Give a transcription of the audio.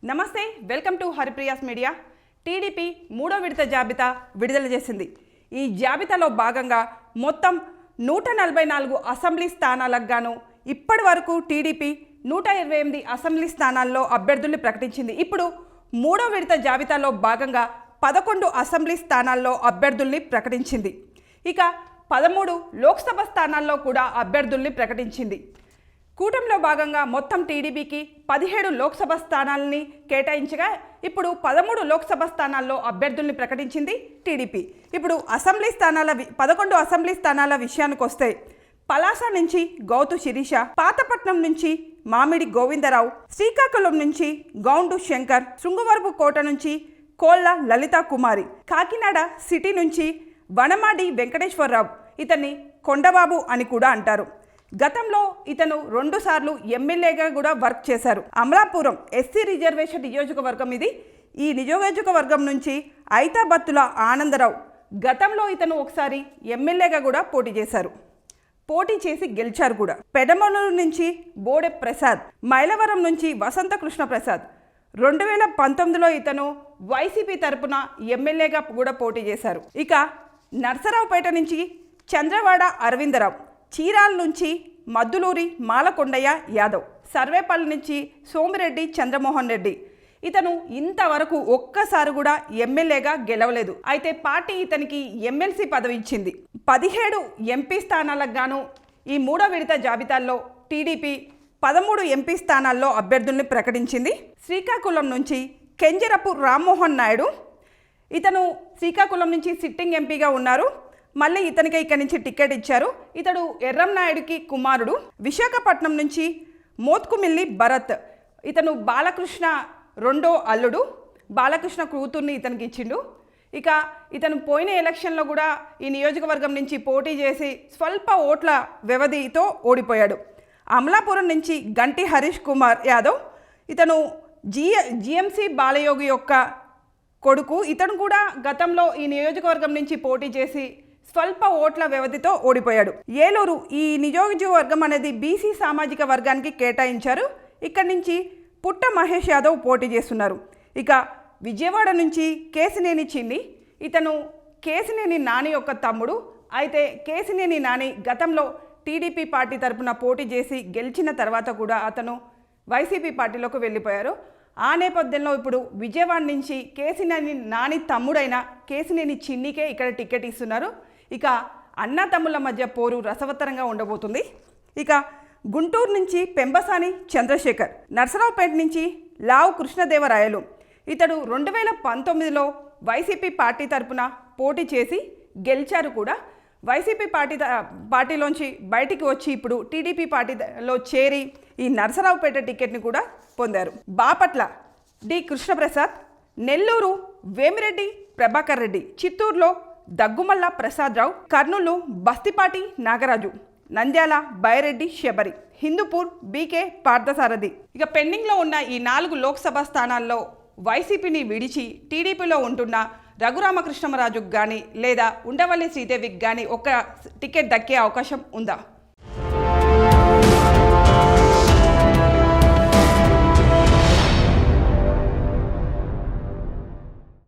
నమస్తే, welcome to Haripriya's media. TDP మూడో విడత జాబితా విడుదల చేసింది. ఈ జాబితాలో భాగంగా మొత్తం 144 అసెంబ్లీ స్థానాలకు గాను ఇప్పటి వరకు టీడీపీ 128 అసెంబ్లీ స్థానాల్లో అభ్యర్థుల్ని ప్రకటించింది. ఇప్పుడు మూడో విడత జాబితాలో భాగంగా 11 అసెంబ్లీ స్థానాల్లో అభ్యర్థుల్ని ప్రకటించింది. ఇక 13 లోక్సభ స్థానాల్లో కూడా అభ్యర్థుల్ని ప్రకటించింది. కూటమిలో భాగంగా మొత్తం టీడీపీకి 17 లోక్సభ స్థానాలని కేటాయించగా ఇప్పుడు 13 లోక్సభ స్థానాల్లో అభ్యర్థుల్ని ప్రకటించింది టీడీపీ. ఇప్పుడు 11 అసెంబ్లీ స్థానాల విషయానికి వస్తే పలాస నుంచి గౌతు శిరీష, పాతపట్నం నుంచి మామిడి గోవిందరావు, శ్రీకాకుళం నుంచి గౌండు శంకర్, శృంగవరపు కోట నుంచి కోళ్ళ లలితా కుమారి, కాకినాడ సిటీ నుంచి వనమాడి వెంకటేశ్వరరావు, ఇతన్ని కొండబాబు అని కూడా అంటారు. గతంలో ఇతను 2 సార్లు ఎమ్మెల్యేగా కూడా వర్క్ చేశారు. అమలాపురం ఎస్సీ రిజర్వేషన్ నియోజకవర్గం ఇది. ఈ నియోజకవర్గం నుంచి ఐతాబత్తుల ఆనందరావు, గతంలో ఇతను ఒకసారి ఎమ్మెల్యేగా కూడా పోటీ చేసి గెలిచారు కూడా. పెడమలూరు నుంచి బోడె ప్రసాద్, మైలవరం నుంచి వసంత కృష్ణ ప్రసాద్, 2019లో ఇతను వైసీపీ తరపున ఎమ్మెల్యేగా కూడా పోటీ చేశారు. ఇక నర్సరావుపేట నుంచి చంద్రవాడ అరవిందరావు, చీరాల నుంచి మద్దులూరి మాలకొండయ్య యాదవ్, సర్వేపల్లి నుంచి సోమిరెడ్డి చంద్రమోహన్ రెడ్డి, ఇతను ఇంతవరకు ఒక్కసారి కూడా ఎమ్మెల్యేగా గెలవలేదు. అయితే పార్టీ ఇతనికి ఎమ్మెల్సీ పదవి ఇచ్చింది. 17 ఎంపీ స్థానాలకు గాను ఈ మూడో విడత జాబితాల్లో టీడీపీ 13 ఎంపీ స్థానాల్లో అభ్యర్థుల్ని ప్రకటించింది. శ్రీకాకుళం నుంచి కెంజరపు రామ్మోహన్ నాయుడు, ఇతను శ్రీకాకుళం నుంచి సిట్టింగ్ ఎంపీగా ఉన్నారు. మళ్ళీ ఇతనికి ఇక్కడి నుంచి టికెట్ ఇచ్చారు. ఇతడు ఎర్రంనాయుడికి కుమారుడు. విశాఖపట్నం నుంచి మోత్కుమిల్లి భరత్, ఇతను బాలకృష్ణ రెండో అల్లుడు. బాలకృష్ణ కూతుర్ని ఇతనికి ఇచ్చిండు. ఇక ఇతను పోయిన ఎలక్షన్లో కూడా ఈ నియోజకవర్గం నుంచి పోటీ చేసి స్వల్ప ఓట్ల వ్యవధితో ఓడిపోయాడు. అమలాపురం నుంచి గంటి హరీష్ కుమార్ యాదవ్, ఇతను జిఎంసి బాలయోగి యొక్క కొడుకు. ఇతను కూడా గతంలో ఈ నియోజకవర్గం నుంచి పోటీ చేసి స్వల్ప ఓట్ల వ్యవధితో ఓడిపోయాడు. ఏలూరు ఈ నియోజకవర్గం అనేది బీసీ సామాజిక వర్గానికి కేటాయించారు. ఇక్కడి నుంచి పుట్ట మహేష్ యాదవ్ పోటీ చేస్తున్నారు. ఇక విజయవాడ నుంచి కేసినేని చిన్ని, ఇతను కేసినేని నాని యొక్క తమ్ముడు. అయితే కేసినేని నాని గతంలో టీడీపీ పార్టీ తరపున పోటీ చేసి గెలిచిన తర్వాత కూడా అతను వైసీపీ పార్టీలోకి వెళ్ళిపోయారు. ఆ నేపథ్యంలో ఇప్పుడు విజయవాడ నుంచి కేసినేని నాని తమ్ముడైన కేసినేని చిన్నికే ఇక్కడ టికెట్ ఇస్తున్నారు. ఇక అన్నా తమ్ముళ్ళ మధ్య పోరు రసవత్తరంగా ఉండబోతుంది. ఇక గుంటూరు నుంచి పెంబసాని చంద్రశేఖర్, నర్సరావుపేట నుంచి లావు కృష్ణదేవరాయలు, ఇతడు 2019లో వైసీపీ పార్టీ తరపున పోటీ చేసి గెలిచారు కూడా. వైసీపీ పార్టీలోంచి బయటికి వచ్చి ఇప్పుడు టీడీపీ పార్టీలో చేరి ఈ నర్సరావుపేట టికెట్ని కూడా పొందారు. బాపట్ల డి కృష్ణప్రసాద్, నెల్లూరు వేమిరెడ్డి ప్రభాకర్ రెడ్డి, చిత్తూరులో దగ్గుమల్ల ప్రసాదరావు, కర్నూలు బస్తిపాటి నాగరాజు, నంద్యాల బైరెడ్డి శబరి, హిందూపూర్ బీకే పార్థసారథి. ఇక పెండింగ్లో ఉన్న ఈ 4 లోక్సభ స్థానాల్లో వైసీపీని విడిచి టీడీపీలో ఉంటున్న రఘురామకృష్ణమరాజుకు కానీ లేదా ఉండవల్లి శ్రీదేవికి కానీ ఒక టికెట్ దక్కే అవకాశం ఉందా?